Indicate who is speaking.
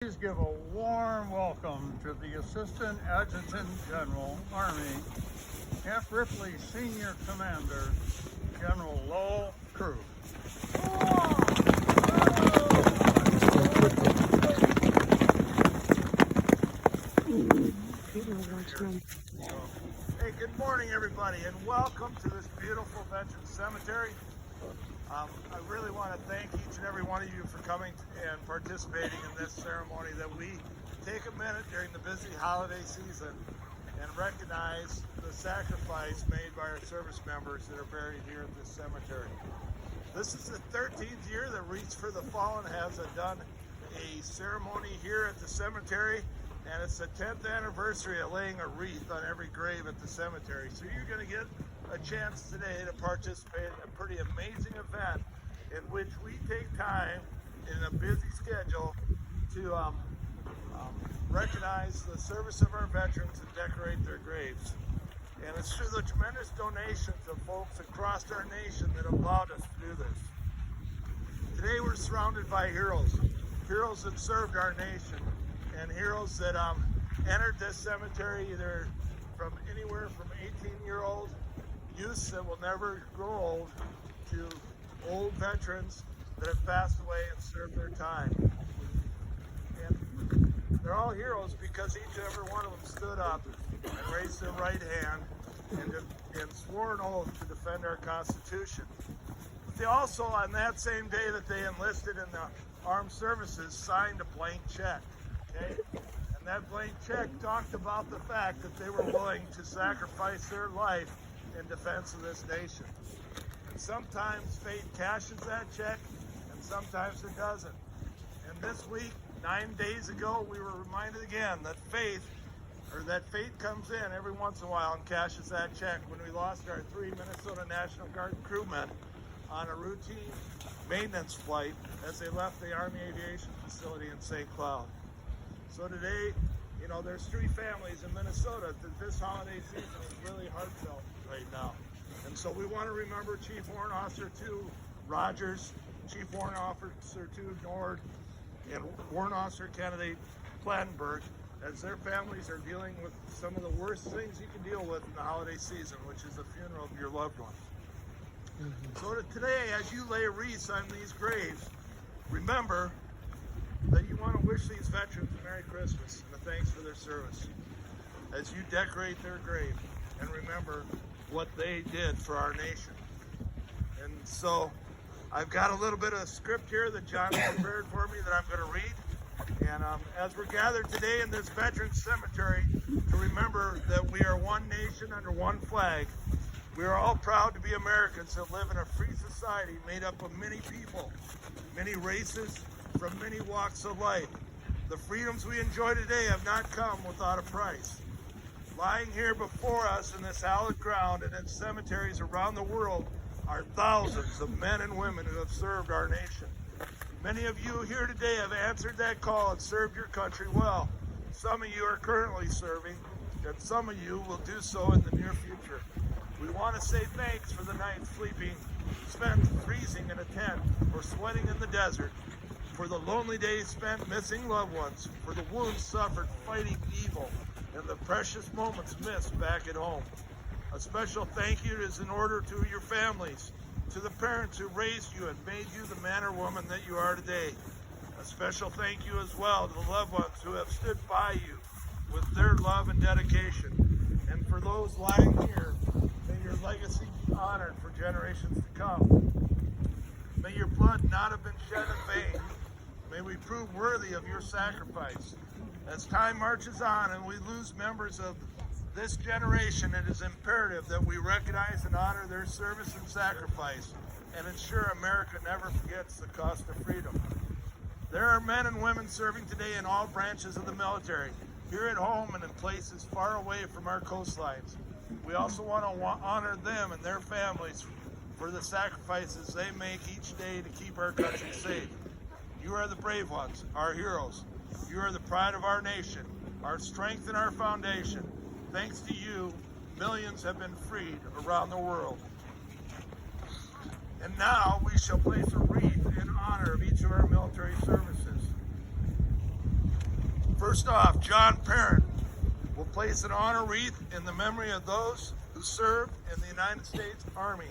Speaker 1: Please give a warm welcome to the Assistant Adjutant General, Army, Camp Ripley Senior Commander, General Lowell Crew. Hey, good morning, everybody, and welcome to this beautiful Veterans Cemetery. I really want to thank each and every one of you for coming and participating in this ceremony, that we take a minute during the busy holiday season and recognize the sacrifice made by our service members that are buried here at this cemetery. This is the 13th year that Wreaths for the Fallen has done a ceremony here at the cemetery, and it's the 10th anniversary of laying a wreath on every grave at the cemetery. So you're going to get a chance today to participate in a pretty amazing event in which we take time in a busy schedule to recognize the service of our veterans and decorate their graves. And it's through the tremendous donations of folks across our nation that allowed us to do this. Today we're surrounded by heroes that served our nation, and heroes that entered this cemetery either from anywhere from 18-year-old youths that will never grow old to old veterans that have passed away and served their time. And they're all heroes because each and every one of them stood up and raised their right hand and swore an oath to defend our Constitution. But they also, on that same day that they enlisted in the armed services, signed a blank check. Okay? And that blank check talked about the fact that they were willing to sacrifice their life in defense of this nation. And sometimes fate cashes that check, and sometimes it doesn't. And this week, 9 days ago, we were reminded again that fate comes in every once in a while and cashes that check when we lost our 3 Minnesota National Guard crewmen on a routine maintenance flight as they left the Army Aviation Facility in St. Cloud. So today, there's 3 families in Minnesota that this holiday season is really heartfelt right now. And so we want to remember Chief Warrant Officer 2 Rogers, Chief Warrant Officer 2 Nord, and Warrant Officer Candidate Plattenberg, as their families are dealing with some of the worst things you can deal with in the holiday season, which is the funeral of your loved ones. So today, as you lay wreaths on these graves, remember that you want to wish these veterans a Merry Christmas and a thanks for their service as you decorate their grave and remember what they did for our nation. And so I've got a little bit of a script here that John prepared for me that I'm going to read. And as we're gathered today in this Veterans Cemetery to remember that we are one nation under one flag, we are all proud to be Americans that live in a free society made up of many people, many races, from many walks of life. The freedoms we enjoy today have not come without a price. Lying here before us in this hallowed ground and in cemeteries around the world are thousands of men and women who have served our nation. Many of you here today have answered that call and served your country well. Some of you are currently serving, and some of you will do so in the near future. We want to say thanks for the nights spent freezing in a tent or sweating in the desert, for the lonely days spent missing loved ones, for the wounds suffered fighting evil, and the precious moments missed back at home. A special thank you is in order to your families, to the parents who raised you and made you the man or woman that you are today. A special thank you as well to the loved ones who have stood by you with their love and dedication. And for those lying here, may your legacy be honored for generations to come. May your blood not have been shed in vain. May we prove worthy of your sacrifice. As time marches on and we lose members of this generation, it is imperative that we recognize and honor their service and sacrifice and ensure America never forgets the cost of freedom. There are men and women serving today in all branches of the military, here at home and in places far away from our coastlines. We also want to honor them and their families for the sacrifices they make each day to keep our country safe. You are the brave ones, our heroes. You are the pride of our nation, our strength and our foundation. Thanks to you, millions have been freed around the world. And now we shall place a wreath in honor of each of our military services. First off, John Parent will place an honor wreath in the memory of those who served in the United States Army.